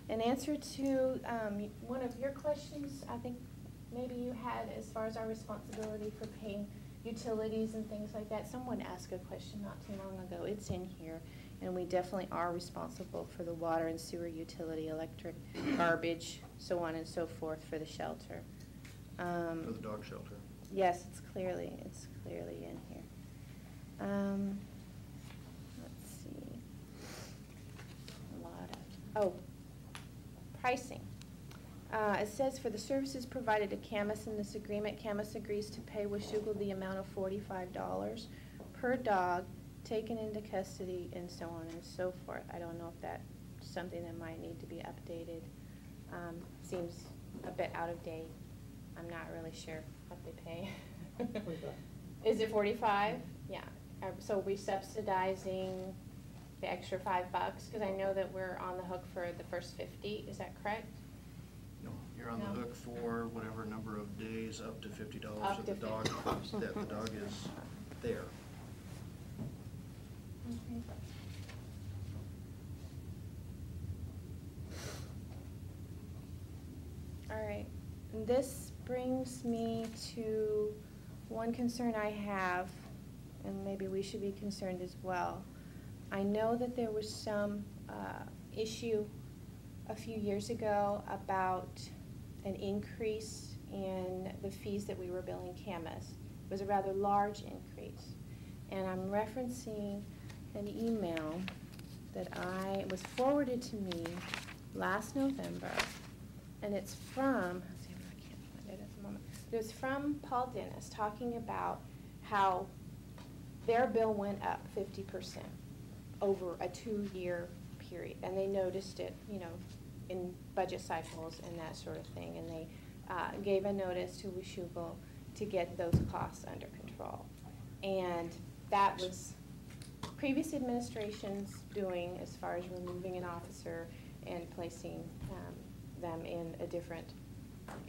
In answer to one of your questions, I think maybe you had as far as our responsibility for paying utilities and things like that. Someone asked a question not too long ago. It's in here. And we definitely are responsible for the water and sewer utility, electric, garbage, so on and so forth for the shelter. For the dog shelter. Yes, it's clearly in here. Let's see. A lot of, pricing. It says for the services provided to Camas in this agreement, Camas agrees to pay Washougal the amount of $45 per dog taken into custody and so on and so forth. I don't know if that's something that might need to be updated. Seems a bit out of date. I'm not really sure what they pay. Is it 45? Yeah. So we're subsidizing the extra $5 because I know that we're on the hook for the first 50. Is that correct? No, you're on the hook for whatever number of days up to $50 Up that to the dog that the dog is there. Okay. All right. And this brings me to one concern I have, and maybe we should be concerned as well. I know that there was some issue a few years ago about an increase in the fees that we were billing Camas. It was a rather large increase. And I'm referencing an email that was forwarded to me last November, and it's from, let's see if I can't find it at the moment. It was from Paul Dennis talking about how their bill went up 50% over a 2-year period, and they noticed it, in budget cycles and that sort of thing, and they gave a notice to Washougal to get those costs under control. And that was previous administration's doing as far as removing an officer and placing them in a different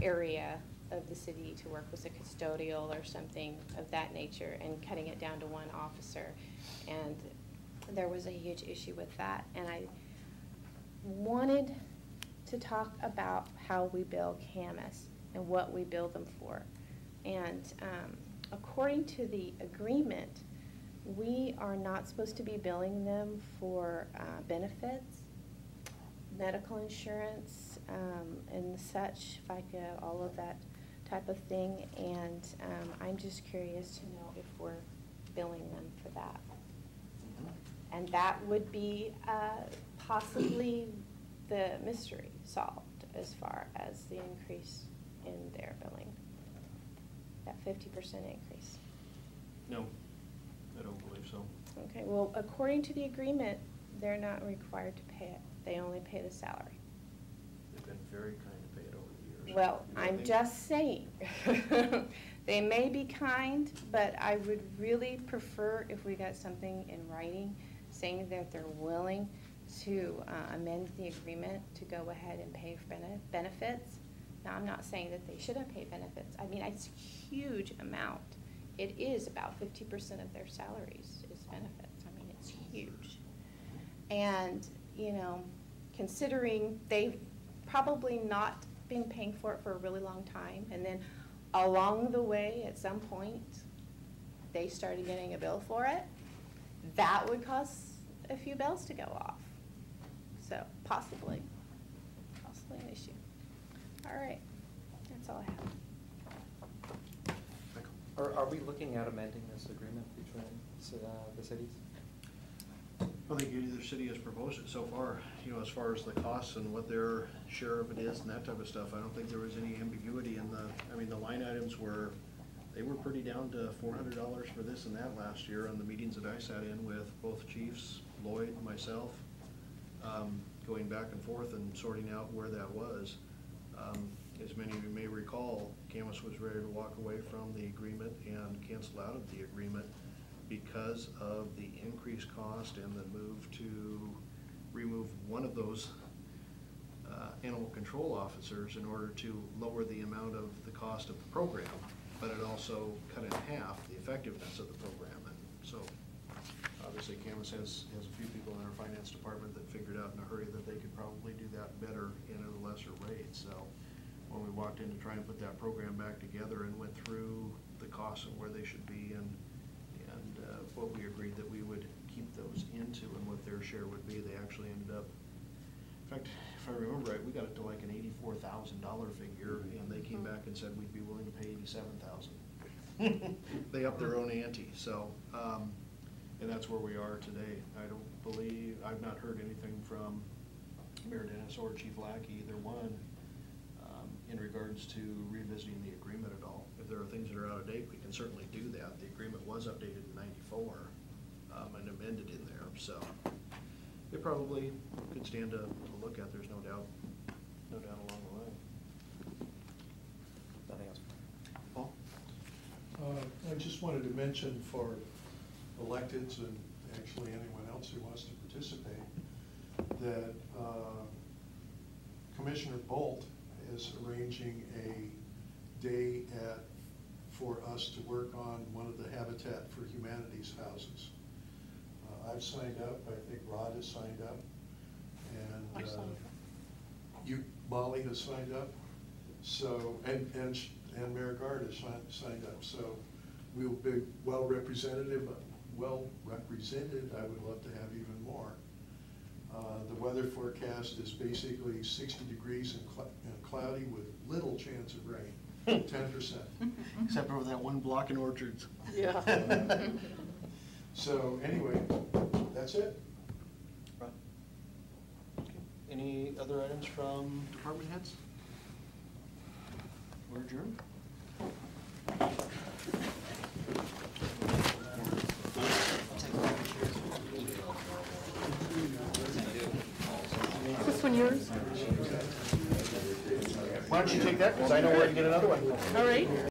area of the city to work with a custodial or something of that nature and cutting it down to one officer. And there was a huge issue with that. And I wanted to talk about how we bill Camas and what we bill them for. And according to the agreement, we are not supposed to be billing them for benefits, medical insurance, and such, FICA, all of that type of thing. And I'm just curious to know if we're billing them for that. And that would be possibly the mystery solved as far as the increase in their billing, that 50% increase. No, I don't believe so. Okay, well, according to the agreement, they're not required to pay it. They only pay the salary. They've been very kind to pay it over the years. Well, I'm just saying. They may be kind, but I would really prefer if we got something in writing saying that they're willing to amend the agreement to go ahead and pay for benefits. Now, I'm not saying that they shouldn't pay benefits. I mean, it's a huge amount. It is about 50% of their salaries is benefits. I mean, it's huge. And, considering they've probably not been paying for it for a really long time, and then along the way, at some point, they started getting a bill for it, that would cause a few bells to go off. So possibly an issue. All right, that's all I have. Are we looking at amending this agreement between the cities? I think either city has proposed it so far, as far as the costs and what their share of it is and that type of stuff. I don't think there was any ambiguity in the line items they were pretty down to $400 for this and that last year on the meetings that I sat in with both chiefs, Lloyd, myself, going back and forth and sorting out where that was. As many of you may recall, Camas was ready to walk away from the agreement and cancel out of the agreement because of the increased cost and the move to remove one of those animal control officers in order to lower the amount of the cost of the program, but it also cut in half the effectiveness of the program. And so obviously Camas has a few people in our finance department that figured out in a hurry that they could probably do that better So when we walked in to try and put that program back together and went through the costs and where they should be and what we agreed that we would keep those into and what their share would be, they actually ended up, in fact, if I remember right, we got it to like an $84,000 figure, and they came back and said we'd be willing to pay $87,000. They upped their own ante, so, and that's where we are today. I don't believe, I've not heard anything from Mayor Dennis or Chief Lackey, either one, in regards to revisiting the agreement at all. If there are things that are out of date, we can certainly do that. The agreement was updated in '94 and amended in there, so it probably could stand to look at, there's no doubt along the way. Nothing else. Paul? I just wanted to mention for electeds and actually anyone else who wants to participate, that Commissioner Bolt is arranging a day for us to work on one of the Habitat for Humanity's houses. I've signed up, I think Rod has signed up, and Molly has signed up, so, and Mayor Gard has signed up, so we'll be well represented. I would love to have even more. The weather forecast is basically 60 degrees and cloudy with little chance of rain, 10%. Except over that one block in Orchards. Yeah. So anyway, that's it. Right. Okay. Any other items from department heads? We're adjourned. Is this one yours? Why don't you take that, because I know where to get another one. All right.